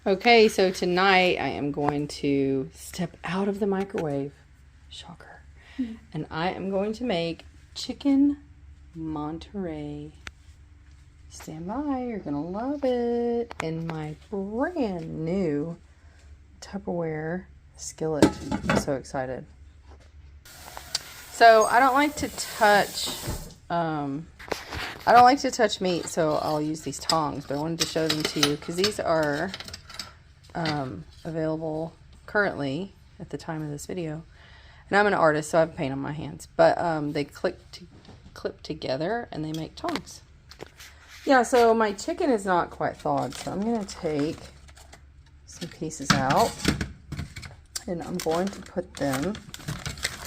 Okay, so tonight I am going to step out of the microwave. Shocker. And I am going to make Chicken Monterrey. Stand by, you're going to love it. In my brand new Tupperware skillet. I'm so excited. So I don't like to touch meat, so I'll use these tongs, but I wanted to show them to you because these are available currently at the time of this video. And I'm an artist, so I have paint on my hands, but they clip together and they make tongs. Yeah, so my chicken is not quite thawed, so I'm going to take some pieces out and I'm going to put them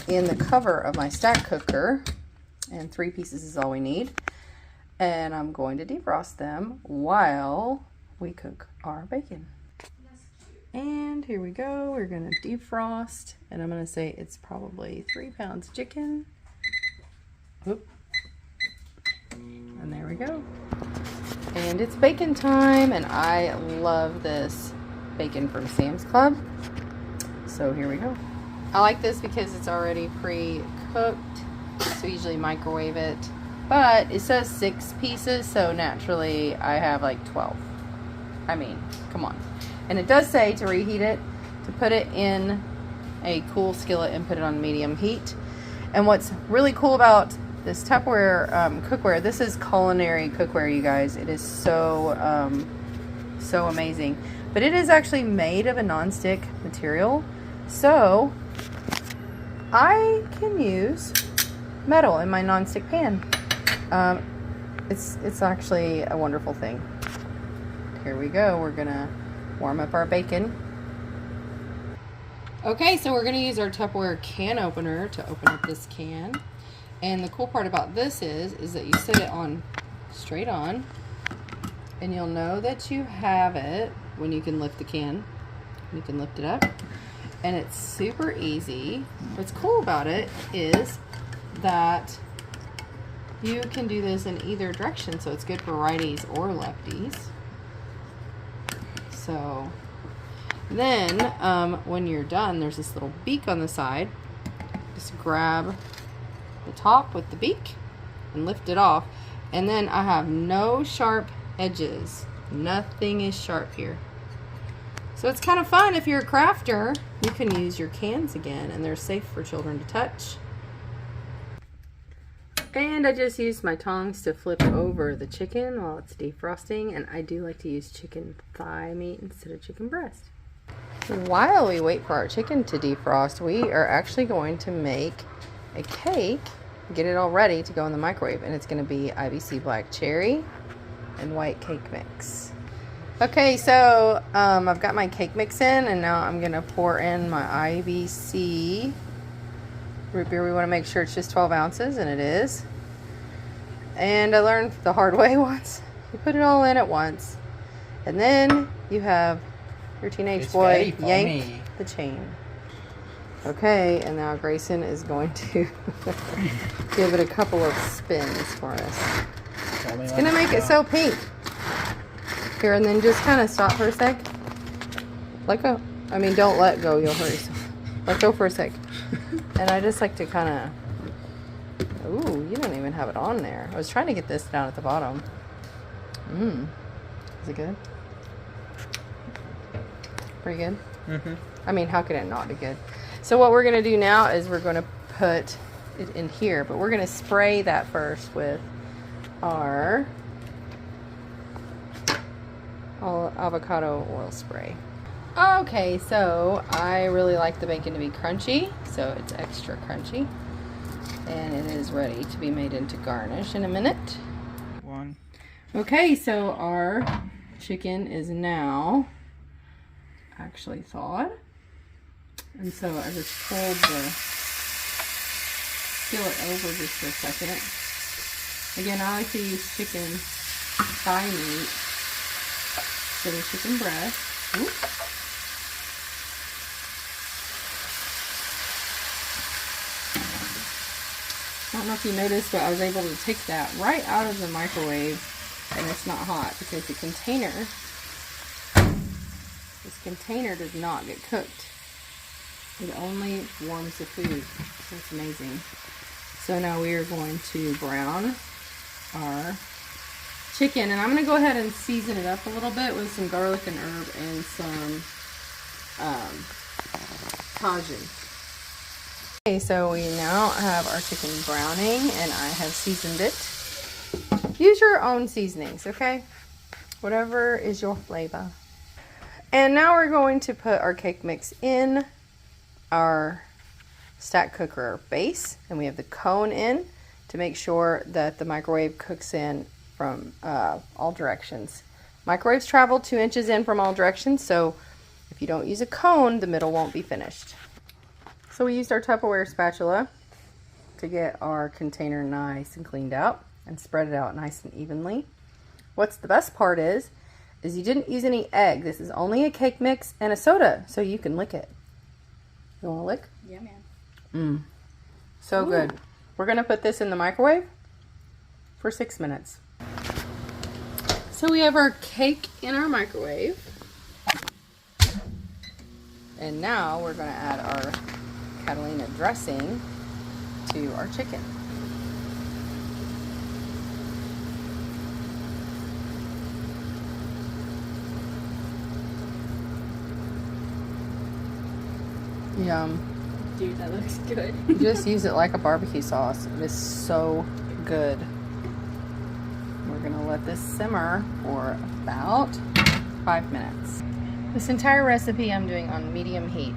in the cover of my stack cooker, and 3 pieces is all we need. And I'm going to defrost them while we cook our bacon. And here we go. We're going to defrost. And I'm going to say it's probably 3 pounds chicken. Oop. And there we go. And it's bacon time. And I love this bacon from Sam's Club. So here we go. I like this because it's already pre-cooked. So I usually microwave it. But it says 6 pieces. So naturally I have like 12. I mean, come on. And it does say to reheat it, to put it in a cool skillet and put it on medium heat. And what's really cool about this Tupperware cookware, this is culinary cookware, you guys. It is so amazing. But it is actually made of a non-stick material. So I can use metal in my non-stick pan. It's actually a wonderful thing. Here we go. We're gonna warm up our bacon. Okay, so we're going to use our Tupperware can opener to open up this can. And the cool part about this is that you set it on straight on, and you'll know that you have it when you can lift the can. You can lift it up, and it's super easy. What's cool about it is that you can do this in either direction, so it's good for righties or lefties. So then when you're done, there's this little beak on the side. Just grab the top with the beak and lift it off. And then I have no sharp edges. Nothing is sharp here. So it's kind of fun if you're a crafter. You can use your cans again, and they're safe for children to touch. And I just used my tongs to flip over the chicken while it's defrosting, and I do like to use chicken thigh meat instead of chicken breast. While we wait for our chicken to defrost, we are actually going to make a cake, get it all ready to go in the microwave, and it's going to be IBC black cherry and white cake mix. Okay, so I've got my cake mix in, and now I'm going to pour in my IBC root beer. We want to make sure it's just 12 ounces, and it is. And I learned the hard way once. You put it all in at once, and then you have your teenage boy yank the chain. Okay, and now Grayson is going to give it a couple of spins for us. It's going to make it so pink. Here, and then just kind of stop for a sec. Let go. I mean, don't let go. You'll hurt yourself. Let go for a sec. And I just like to kind of... Ooh, you don't even have it on there. I was trying to get this down at the bottom. Is it good? Pretty good? Mm-hmm. I mean, how could it not be good? So what we're going to do now is we're going to put it in here. But we're going to spray that first with our avocado oil spray. Okay, so I really like the bacon to be crunchy, so it's extra crunchy. And it is ready to be made into garnish in a minute. Okay, so our chicken is now actually thawed. And so I just pulled the skillet over just for a second. Again, I like to use chicken thigh meat instead of chicken breast. Oops. I don't know if you noticed, but I was able to take that right out of the microwave, and it's not hot because the container container does not get cooked. It only warms the food. So it's amazing. So now we are going to brown our chicken, and I'm going to go ahead and season it up a little bit with some garlic and herb and some cajun. Okay, so we now have our chicken browning, and I have seasoned it. Use your own seasonings, okay? Whatever is your flavor. And now we're going to put our cake mix in our stack cooker base, and we have the cone in to make sure that the microwave cooks in from all directions. Microwaves travel 2 inches in from all directions, so if you don't use a cone, the middle won't be finished. So we used our Tupperware spatula to get our container nice and cleaned out and spread it out nice and evenly. What's the best part is you didn't use any egg. This is only a cake mix and a soda, so you can lick it. You want to lick? Yeah, man. So Ooh. Good. We're going to put this in the microwave for 6 minutes. So we have our cake in our microwave. And now we're going to add our Catalina dressing to our chicken. Yum. Dude, that looks good. Just use it like a barbecue sauce. It is so good. We're going to let this simmer for about 5 minutes. This entire recipe I'm doing on medium heat.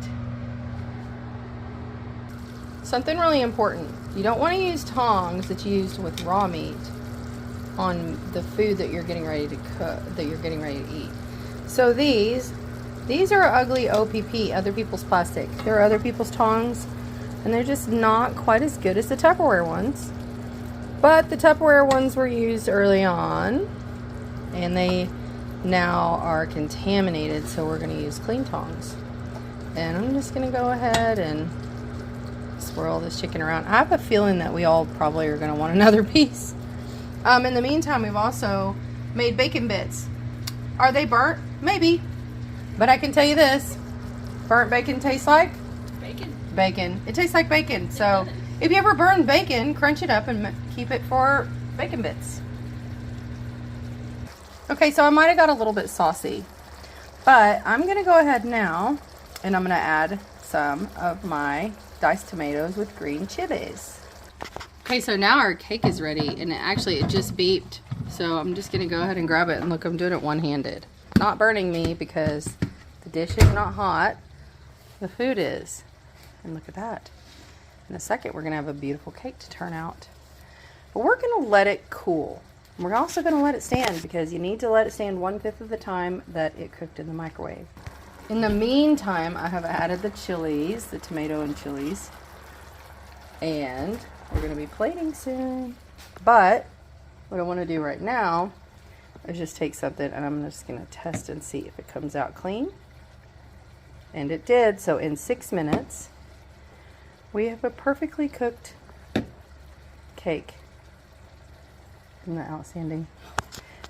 Something really important. You don't want to use tongs that you used with raw meat on the food that you're getting ready to cook, that you're getting ready to eat. So these are ugly OPP, other people's plastic. They're other people's tongs, and they're just not quite as good as the Tupperware ones. But the Tupperware ones were used early on, and they now are contaminated, so we're going to use clean tongs. And I'm just going to go ahead and swirl this chicken around. I have a feeling that we all probably are going to want another piece. In the meantime, we've also made bacon bits. Are they burnt? Maybe. But I can tell you this, burnt bacon tastes like? Bacon. Bacon. It tastes like bacon. So if you ever burn bacon, crunch it up and keep it for bacon bits. Okay, so I might have got a little bit saucy, but I'm going to go ahead now and I'm going to add some of my diced tomatoes with green chilies. Okay, so now our cake is ready, and it just beeped. So I'm just going to go ahead and grab it, and look, I'm doing it one-handed. Not burning me because the dish is not hot. The food is. And look at that. In a second, we're going to have a beautiful cake to turn out. But we're going to let it cool. We're also going to let it stand because you need to let it stand 1/5 of the time that it cooked in the microwave. In the meantime, I have added the chilies, the tomato and chilies. And we're going to be plating soon. But what I want to do right now is just take something and I'm just going to test and see if it comes out clean. And it did. So in 6 minutes, we have a perfectly cooked cake. Isn't that outstanding?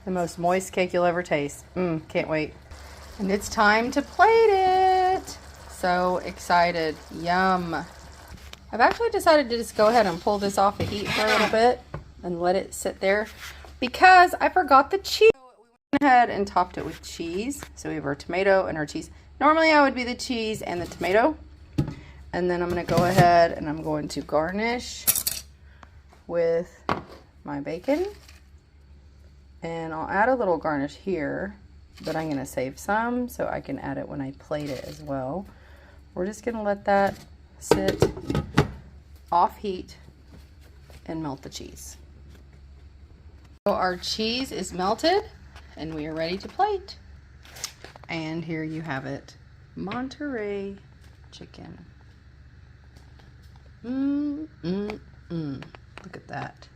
The most moist cake you'll ever taste. Can't wait. And it's time to plate it. So excited. Yum. I've actually decided to just go ahead and pull this off the heat for a little bit and let it sit there because I forgot the cheese. We went ahead and topped it with cheese. So we have our tomato and our cheese. Normally I would be the cheese and the tomato. And then I'm going to go ahead and I'm going to garnish with my bacon. And I'll add a little garnish here, but I'm going to save some so I can add it when I plate it as well. We're just going to let that sit off heat and melt the cheese. So our cheese is melted and we are ready to plate. And here you have it, Monterey chicken. Look at that.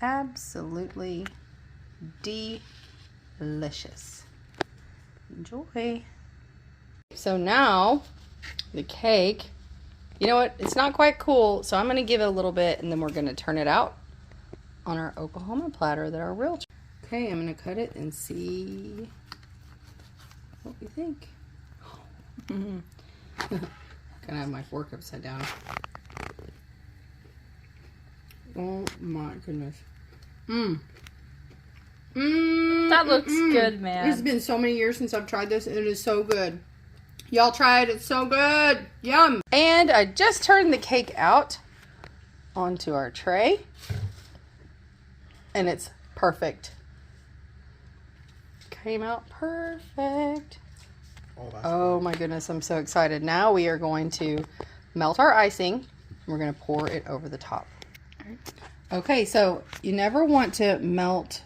Absolutely delicious. Enjoy. So now the cake, you know what? It's not quite cool, so I'm going to give it a little bit and then we're going to turn it out on our Oklahoma platter that are real. Okay, I'm going to cut it and see what we think. Gonna have my fork upside down. Oh my goodness. That looks good, man. It's been so many years since I've tried this, and it is so good. Y'all try it. It's so good. Yum. And I just turned the cake out onto our tray, and it's perfect. Came out perfect. Oh my goodness, I'm so excited. Now we are going to melt our icing. We're going to pour it over the top. Okay, so you never want to melt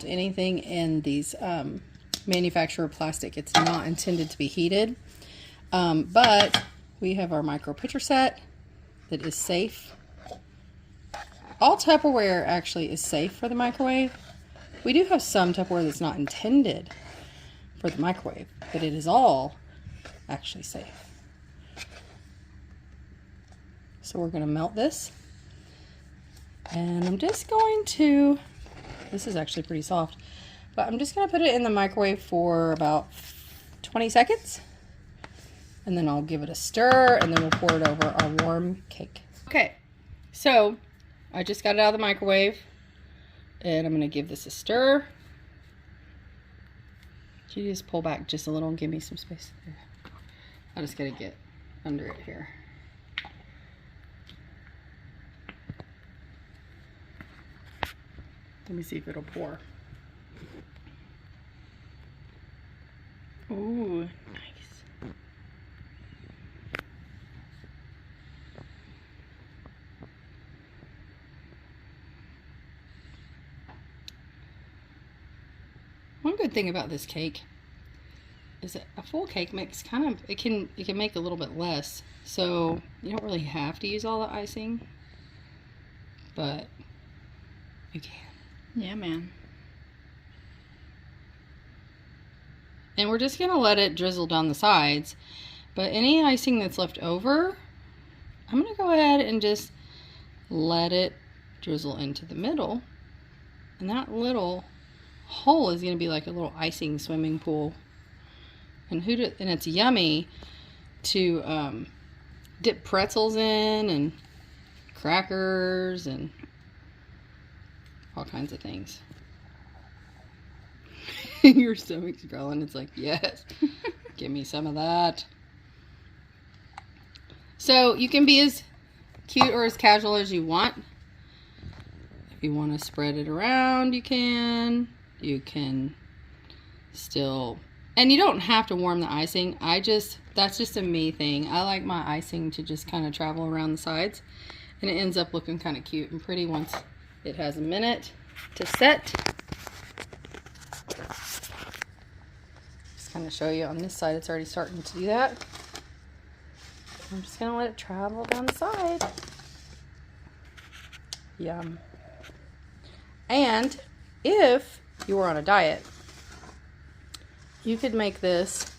anything in these manufacturer plastic. It's not intended to be heated. But we have our micro pitcher set that is safe. All Tupperware actually is safe for the microwave. We do have some Tupperware that's not intended for the microwave, but it is all actually safe. So we're going to melt this. And I'm just going to, this is actually pretty soft, but I'm just going to put it in the microwave for about 20 seconds. And then I'll give it a stir, and then we'll pour it over our warm cake. Okay, so I just got it out of the microwave, and I'm going to give this a stir. Can you just pull back just a little and give me some space? There. I just got to get under it here. Let me see if it'll pour. Ooh, nice. One good thing about this cake is that a full cake makes it can make a little bit less, so you don't really have to use all the icing, but you can. Yeah, man. And we're just gonna let it drizzle down the sides, but any icing that's left over, I'm gonna go ahead and just let it drizzle into the middle, and that little hole is gonna be like a little icing swimming pool. And it's yummy to dip pretzels in, and crackers, and all kinds of things. Your stomach's growling. It's like, yes, give me some of that. So you can be as cute or as casual as you want. If you want to spread it around, you can. You can still, and you don't have to warm the icing. That's just a me thing. I like my icing to just kind of travel around the sides, and it ends up looking kind of cute and pretty once it has a minute to set. Just kind of show you on this side, it's already starting to do that. I'm just gonna let it travel down the side. Yum. And if you were on a diet, you could make this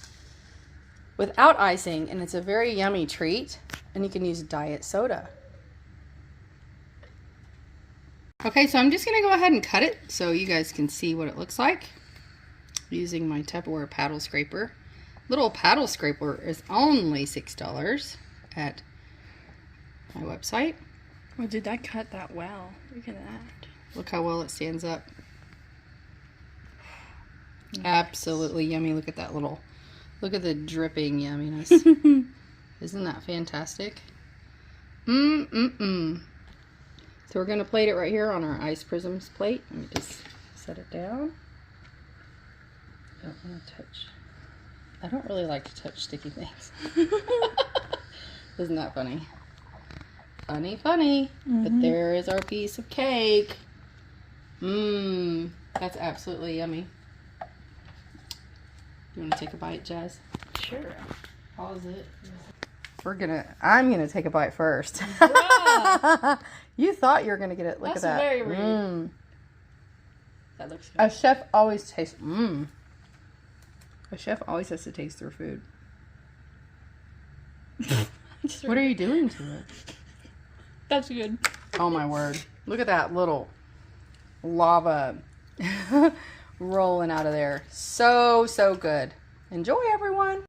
without icing, and it's a very yummy treat, and you can use diet soda. Okay, so I'm just going to go ahead and cut it so you guys can see what it looks like using my Tupperware paddle scraper. Little paddle scraper is only $6 at my website. Well, did that cut that well? Look at that. Look how well it stands up. Nice. Absolutely yummy. Look at that look at the dripping yumminess. Isn't that fantastic? So we're going to plate it right here on our ice prisms plate. Let me just set it down. I don't want to touch. I don't really like to touch sticky things. Isn't that funny? Funny, funny. But there is our piece of cake. That's absolutely yummy. You want to take a bite, Jazz? Sure. Pause it. I'm gonna take a bite first. You thought you were gonna get it. Look at that. That's very rude. That looks good. A chef always tastes. A chef always has to taste their food. What are you doing to it? That's good. Oh my word! Look at that little lava rolling out of there. So, so good. Enjoy, everyone.